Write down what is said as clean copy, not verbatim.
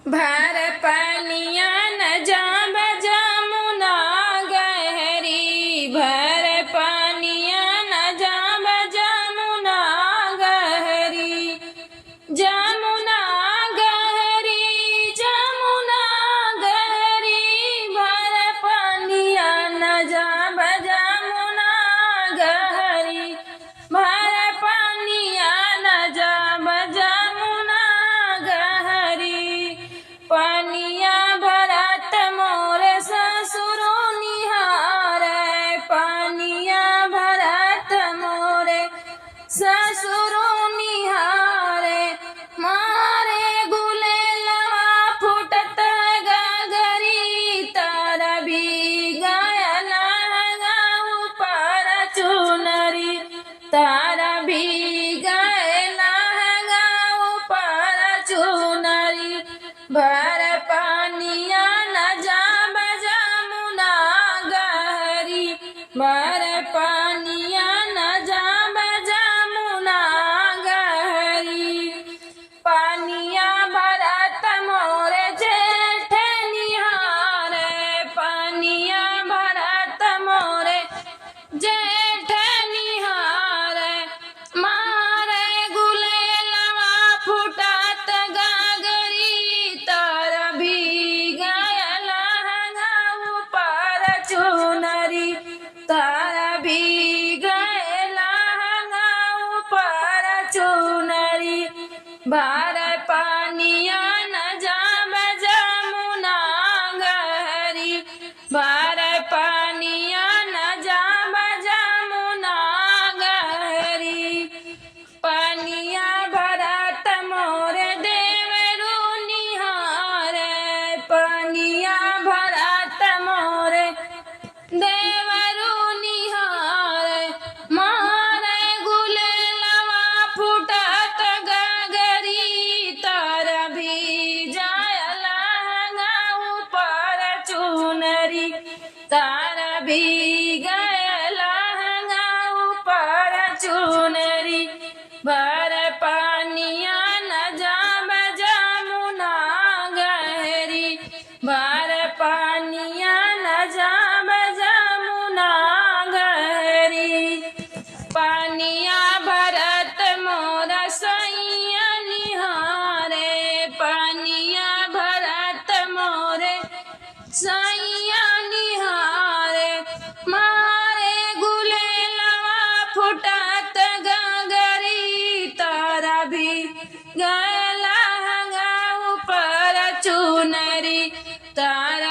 भर पनिया न जाब जमुना गहरी, भर पनिया न जाब जमुना गहरी। जमुना गहरी, जमुना गहरी, भर पनिया न जाब जमुना गहरी। भर पनिया न जाब जमुना गहरी। पनिया भरत मोर ससुरो निहारे, पनिया भरत मोर ससुरो निहारे। मारे गुलेलवा फुटत गगरी, तारा भी गयला ऊपर चुनरी, तारा भी गयला ऊपर चुनरी। भर पनिया न जाब जमुना गहरी, भर पनिया न जाब जमुना गहरी। पनिया भरत मोर जेठ निहारे, पनिया भरत मोर जेठ निहारे। मारे गुलेलवा फुटत गगरी, तारा भी गयला ऊपर चुनरी, तारा भी गयला ऊपर चुनरी। भर पनिया न जाब जमुना गहरी, भर पनिया न जाब जमुना गहरी। पनिया भरत मोर देवरु निहारे, पनिया भरत मोर देवरु निहारे। मारे गुलेलवा फुटत गगरी, तारा भी जायला ऊपर चुनरी, तारा भी गयला ऊपर चुनरी। भर पनिया न जाब जमुना गहरी, भर पनिया न जाब जमुना गहरी। पनिया भरत मोर सैया निहारे, पनिया भरत मोर सैया निहारे। मारे गुलेलवा फुटत गगरी, तारा भी गयला ऊपर चुनरी, तारा